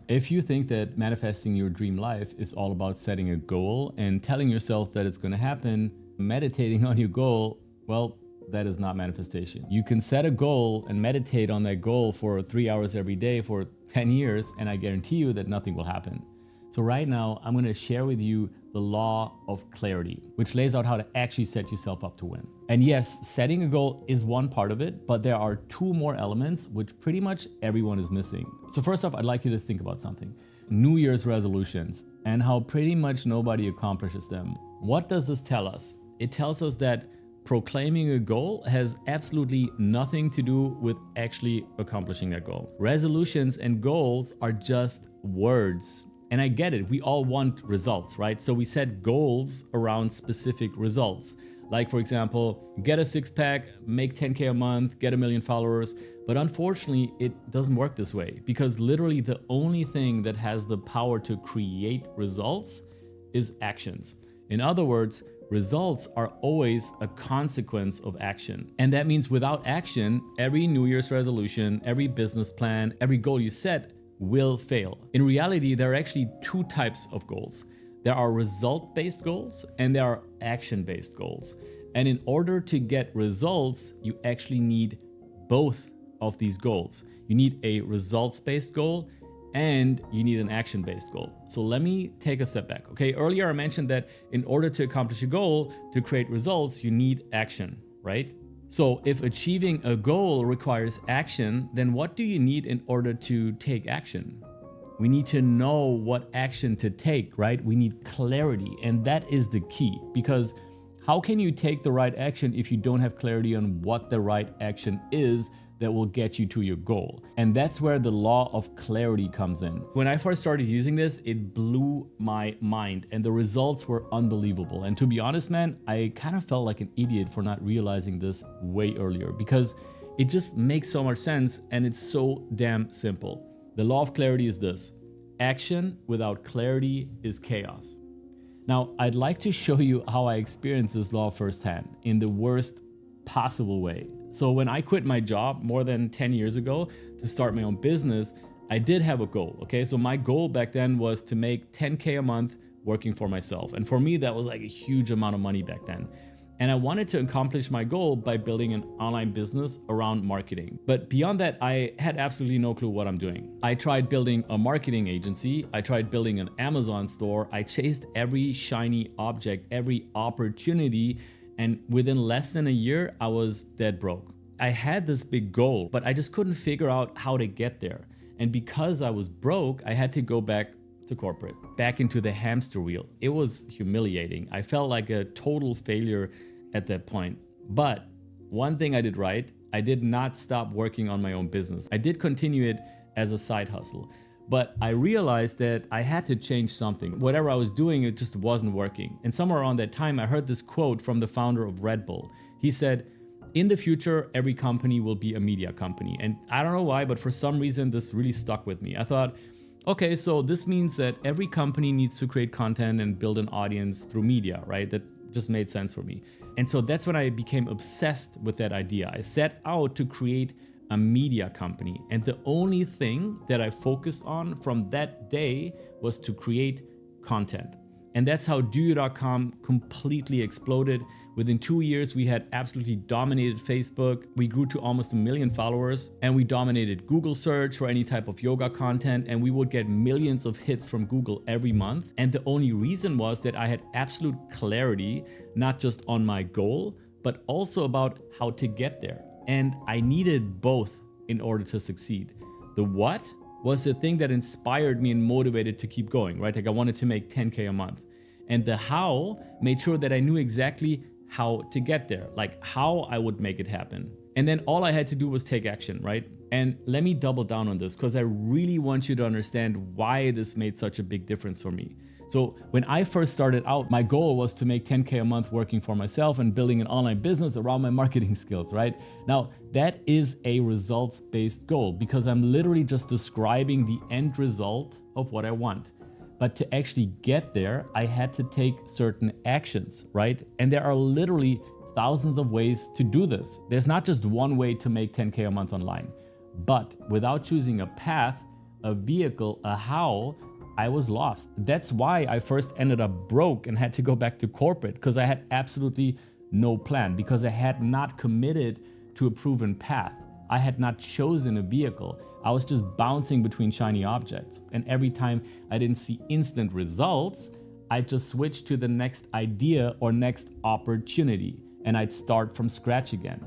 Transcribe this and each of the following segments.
If you think that manifesting your dream life is all about setting a goal and telling yourself that it's going to happen, meditating on your goal, well, that is not manifestation. You can set a goal and meditate on that goal for 3 hours every day for 10 years, and I guarantee you that nothing will happen. So right now, I'm going to share with you the law of clarity, which lays out how to actually set yourself up to win. And yes, setting a goal is one part of it, but there are two more elements which pretty much everyone is missing. So first off, I'd like you to think about something. New Year's resolutions and how pretty much nobody accomplishes them. What does this tell us? It tells us that proclaiming a goal has absolutely nothing to do with actually accomplishing that goal. Resolutions and goals are just words. And I get it, we all want results, right? So we set goals around specific results. Like for example, get a six-pack, make 10K a month, get 1 million followers. But unfortunately, it doesn't work this way because literally the only thing that has the power to create results is actions. In other words, results are always a consequence of action. And that means without action, every New Year's resolution, every business plan, every goal you set will fail. In reality, there are actually two types of goals. There are result-based goals and there are action-based goals. And in order to get results, you actually need both of these goals. You need a results-based goal and you need an action-based goal. So let me take a step back. Okay, earlier I mentioned that in order to accomplish a goal, to create results, you need action, right? So if achieving a goal requires action, then what do you need in order to take action? We need to know what action to take, right? We need clarity, and that is the key, because how can you take the right action if you don't have clarity on what the right action is that will get you to your goal? And that's where the law of clarity comes in. When I first started using this, it blew my mind and the results were unbelievable. And to be honest, man, I kind of felt like an idiot for not realizing this way earlier because it just makes so much sense and it's so damn simple. The law of clarity is this: action without clarity is chaos. Now, I'd like to show you how I experienced this law firsthand in the worst possible way. So when I quit my job more than 10 years ago to start my own business, I did have a goal, okay? So my goal back then was to make 10K a month working for myself. And for me, that was like a huge amount of money back then. And I wanted to accomplish my goal by building an online business around marketing. But beyond that, I had absolutely no clue what I'm doing. I tried building a marketing agency. I tried building an Amazon store. I chased every shiny object, every opportunity. And within less than a year, I was dead broke. I had this big goal, but I just couldn't figure out how to get there. And because I was broke, I had to go back to corporate, back into the hamster wheel. It was humiliating. I felt like a total failure at that point. But one thing I did right, I did not stop working on my own business. I did continue it as a side hustle. But I realized that I had to change something. Whatever I was doing, it just wasn't working. And somewhere around that time, I heard this quote from the founder of Red Bull. He said, "In the future, every company will be a media company." And I don't know why, but for some reason, this really stuck with me. I thought, okay, so this means that every company needs to create content and build an audience through media, right? That just made sense for me. And so that's when I became obsessed with that idea. I set out to create a media company. And the only thing that I focused on from that day was to create content. And that's how DoYou.com completely exploded. Within 2 years, we had absolutely dominated Facebook. We grew to almost 1 million followers, and we dominated Google search for any type of yoga content, and we would get millions of hits from Google every month. And the only reason was that I had absolute clarity, not just on my goal, but also about how to get there. And I needed both in order to succeed. The what was the thing that inspired me and motivated to keep going, right? Like I wanted to make 10K a month. And the how made sure that I knew exactly how to get there, like how I would make it happen. And then all I had to do was take action, right? And let me double down on this because I really want you to understand why this made such a big difference for me. So when I first started out, my goal was to make 10K a month working for myself and building an online business around my marketing skills, right? Now, that is a results-based goal because I'm literally just describing the end result of what I want. But to actually get there, I had to take certain actions, right? And there are literally thousands of ways to do this. There's not just one way to make 10K a month online. But without choosing a path, a vehicle, a how, I was lost. That's why I first ended up broke and had to go back to corporate, because I had absolutely no plan, because I had not committed to a proven path. I had not chosen a vehicle. I was just bouncing between shiny objects. And every time I didn't see instant results, I'd just switch to the next idea or next opportunity, and I'd start from scratch again.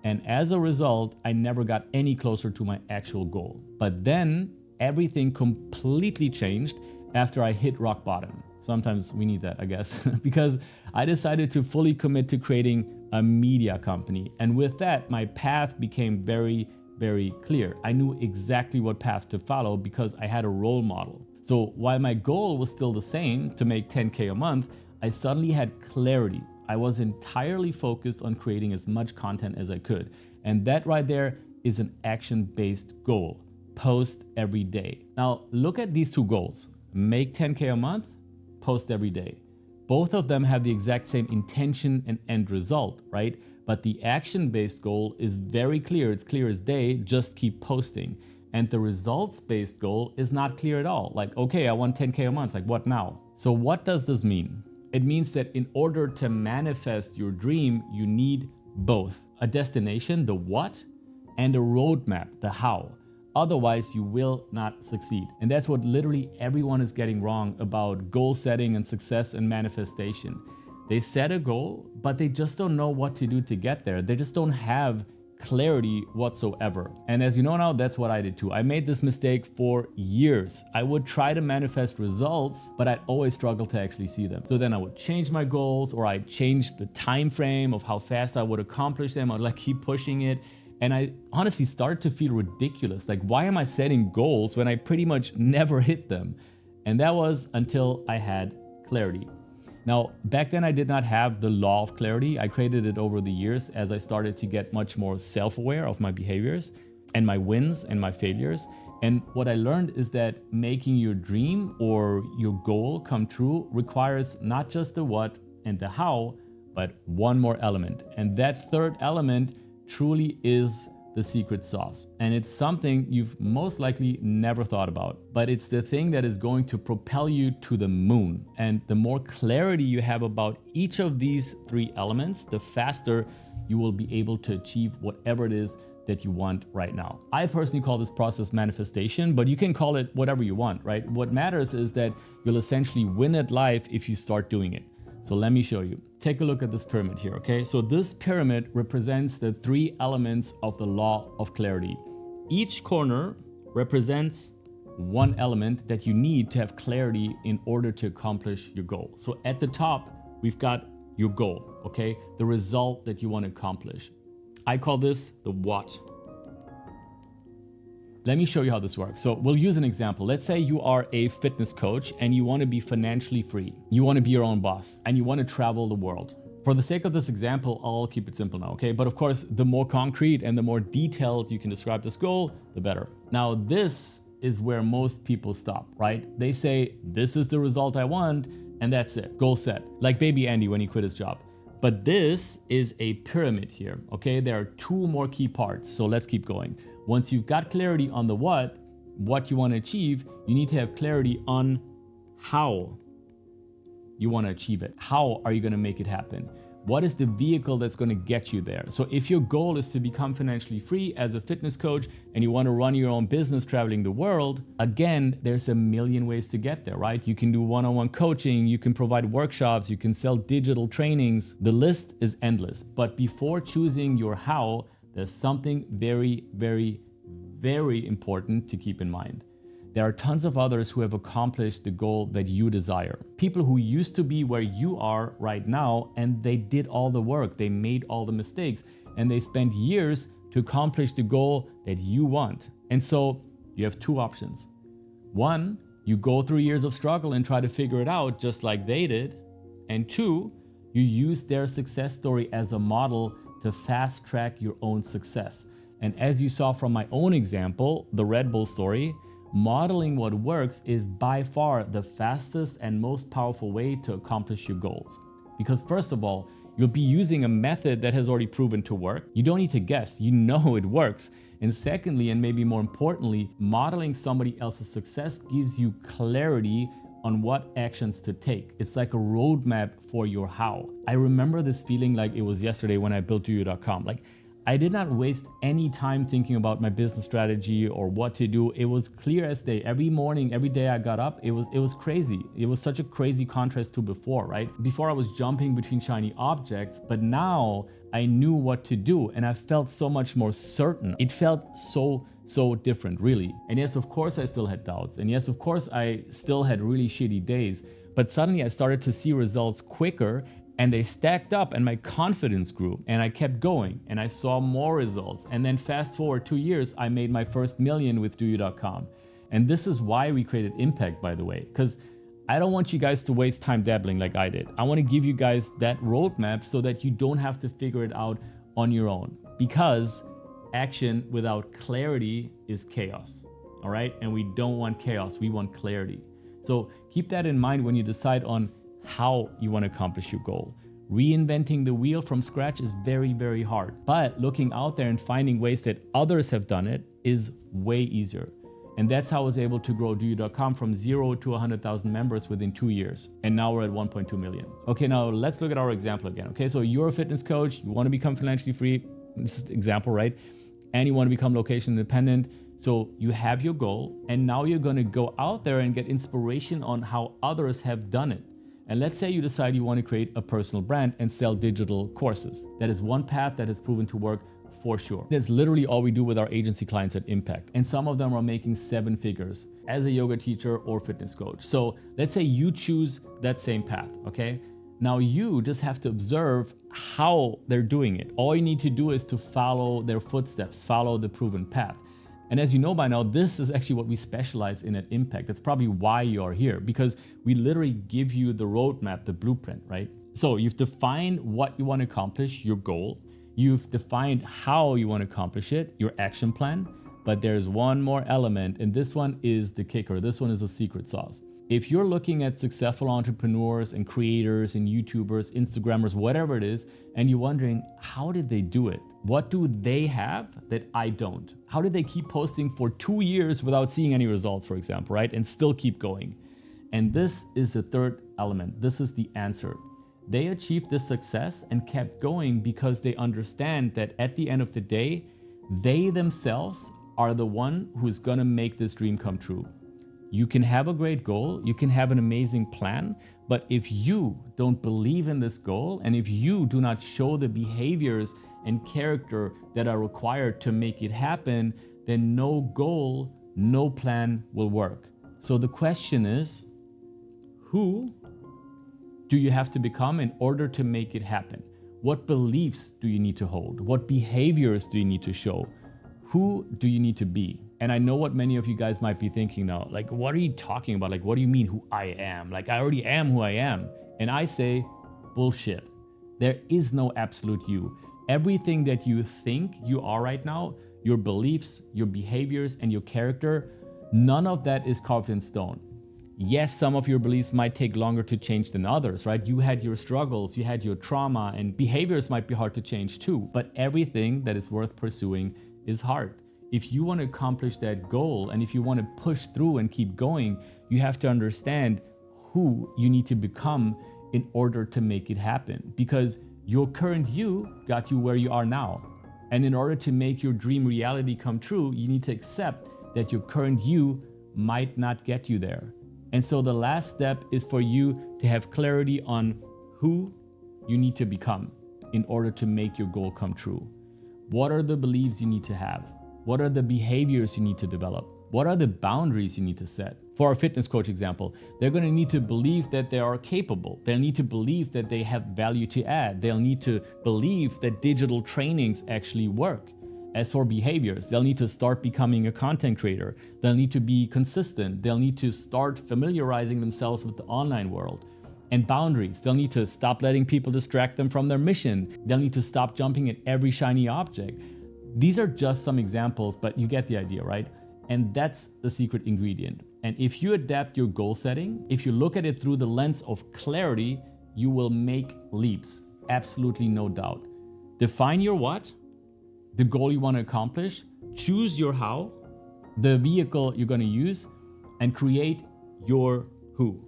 And as a result, I never got any closer to my actual goal. But then everything completely changed after I hit rock bottom. Sometimes we need that, I guess, because I decided to fully commit to creating a media company. And with that, my path became very, very clear. I knew exactly what path to follow because I had a role model. So while my goal was still the same, to make 10K a month, I suddenly had clarity. I was entirely focused on creating as much content as I could. And that right there is an action-based goal. Post every day. Now look at these two goals. Make 10K a month, post every day. Both of them have the exact same intention and end result, right? But the action-based goal is very clear. It's clear as day, just keep posting. And the results-based goal is not clear at all. Like, okay, I want 10K a month, like what now? So what does this mean? It means that in order to manifest your dream, you need both a destination, the what, and a roadmap, the how. Otherwise, you will not succeed. And that's what literally everyone is getting wrong about goal setting and success and manifestation. They set a goal, but they just don't know what to do to get there. They just don't have clarity whatsoever. And as you know now, that's what I did too. I made this mistake for years. I would try to manifest results, but I'd always struggle to actually see them. So then I would change my goals, or I'd change the time frame of how fast I would accomplish them. I'd like keep pushing it. And I honestly started to feel ridiculous. Like, why am I setting goals when I pretty much never hit them? And that was until I had clarity. Now, back then I did not have the law of clarity. I created it over the years as I started to get much more self-aware of my behaviors and my wins and my failures. And what I learned is that making your dream or your goal come true requires not just the what and the how, but one more element. And that third element truly is the secret sauce. And it's something you've most likely never thought about, but it's the thing that is going to propel you to the moon. And the more clarity you have about each of these three elements, the faster you will be able to achieve whatever it is that you want right now. I personally call this process manifestation, but you can call it whatever you want, right? What matters is that you'll essentially win at life if you start doing it. So let me show you. Take a look at this pyramid here, okay? So this pyramid represents the three elements of the law of clarity. Each corner represents one element that you need to have clarity in order to accomplish your goal. So at the top, we've got your goal, okay? The result that you want to accomplish. I call this the what. Let me show you how this works. So we'll use an example. Let's say you are a fitness coach and you want to be financially free. You want to be your own boss and you want to travel the world. For the sake of this example, I'll keep it simple now, okay? But of course, the more concrete and the more detailed you can describe this goal, the better. Now, this is where most people stop, right? They say, this is the result I want, and that's it, goal set. Like baby Andy when he quit his job. But this is a pyramid here, okay? There are two more key parts, so let's keep going. Once you've got clarity on the what you want to achieve, you need to have clarity on how you want to achieve it. How are you going to make it happen? What is the vehicle that's going to get you there? So if your goal is to become financially free as a fitness coach and you want to run your own business traveling the world, again, there's a million ways to get there, right? You can do one-on-one coaching, you can provide workshops, you can sell digital trainings. The list is endless. But before choosing your how, there's something very, very, very important to keep in mind. There are tons of others who have accomplished the goal that you desire. People who used to be where you are right now, and they did all the work, they made all the mistakes, and they spent years to accomplish the goal that you want. And so you have two options. One, you go through years of struggle and try to figure it out just like they did. And two, you use their success story as a model to fast track your own success. And as you saw from my own example, the Red Bull story, modeling what works is by far the fastest and most powerful way to accomplish your goals. Because first of all, you'll be using a method that has already proven to work. You don't need to guess, you know it works. And secondly, and maybe more importantly, modeling somebody else's success gives you clarity on what actions to take. It's like a roadmap for your how. I remember this feeling like it was yesterday when I built doyou.com. Like, I did not waste any time thinking about my business strategy or what to do. It was clear as day. Every morning, every day I got up, it was crazy. It was such a crazy contrast to before, right? Before I was jumping between shiny objects, but now I knew what to do and I felt so much more certain. It felt so different, really. And yes, of course, I still had doubts. And yes, of course, I still had really shitty days. But suddenly I started to see results quicker and they stacked up and my confidence grew and I kept going and I saw more results. And then fast forward 2 years, I made my first million with doyou.com. And this is why we created Impact, by the way, because I don't want you guys to waste time dabbling like I did. I want to give you guys that roadmap so that you don't have to figure it out on your own, because action without clarity is chaos. All right. And we don't want chaos. We want clarity. So keep that in mind when you decide on how you want to accomplish your goal. Reinventing the wheel from scratch is very, very hard, but looking out there and finding ways that others have done it is way easier. And that's how I was able to grow doyou.com from 0 to 100,000 members within 2 years. And now we're at 1.2 million. Okay, now let's look at our example again. Okay, so you're a fitness coach, you want to become financially free. This is the example, right? And you want to become location independent. So you have your goal, and now you're going to go out there and get inspiration on how others have done it. And let's say you decide you want to create a personal brand and sell digital courses. That is one path that has proven to work for sure. That's literally all we do with our agency clients at Impact. And some of them are making 7 figures as a yoga teacher or fitness coach. So let's say you choose that same path, okay? Now you just have to observe how they're doing it. All you need to do is to follow their footsteps, follow the proven path. And as you know by now, this is actually what we specialize in at Impact. That's probably why you're here, because we literally give you the roadmap, the blueprint, right? So you've defined what you want to accomplish, your goal. You've defined how you want to accomplish it, your action plan. But there's one more element, and this one is the kicker. This one is a secret sauce. If you're looking at successful entrepreneurs and creators and YouTubers, Instagrammers, whatever it is, and you're wondering, how did they do it? What do they have that I don't? How did they keep posting for 2 years without seeing any results, for example, right? And still keep going. And this is the third element. This is the answer. They achieved this success and kept going because they understand that at the end of the day, they themselves are the one who's gonna make this dream come true. You can have a great goal, you can have an amazing plan, but if you don't believe in this goal and if you do not show the behaviors and character that are required to make it happen, then no goal, no plan will work. So the question is, who do you have to become in order to make it happen? What beliefs do you need to hold? What behaviors do you need to show? Who do you need to be? And I know what many of you guys might be thinking now, like, what are you talking about? Like, what do you mean who I am? Like, I already am who I am. And I say, bullshit. There is no absolute you. Everything that you think you are right now, your beliefs, your behaviors, and your character, none of that is carved in stone. Yes, some of your beliefs might take longer to change than others, right? You had your struggles, you had your trauma, and behaviors might be hard to change too. But everything that is worth pursuing is hard. If you want to accomplish that goal and if you want to push through and keep going, you have to understand who you need to become in order to make it happen. Because your current you got you where you are now. And in order to make your dream reality come true, you need to accept that your current you might not get you there. And so the last step is for you to have clarity on who you need to become in order to make your goal come true. What are the beliefs you need to have? What are the behaviors you need to develop? What are the boundaries you need to set? For our fitness coach example, they're going to need to believe that they are capable. They'll need to believe that they have value to add. They'll need to believe that digital trainings actually work. As for behaviors, they'll need to start becoming a content creator. They'll need to be consistent. They'll need to start familiarizing themselves with the online world. And boundaries, they'll need to stop letting people distract them from their mission. They'll need to stop jumping at every shiny object. These are just some examples, but you get the idea, right? And that's the secret ingredient. And if you adapt your goal setting, if you look at it through the lens of clarity, you will make leaps. Absolutely no doubt. Define your what, the goal you want to accomplish, choose your how, the vehicle you're going to use, and create your who,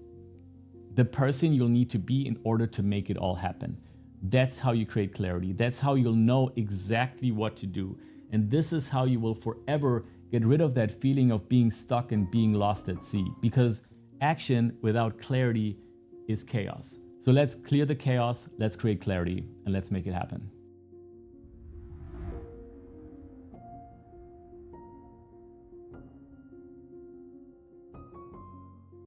the person you'll need to be in order to make it all happen. That's how you create clarity. That's how you'll know exactly what to do. And this is how you will forever get rid of that feeling of being stuck and being lost at sea, because action without clarity is chaos. So let's clear the chaos, let's create clarity, and let's make it happen.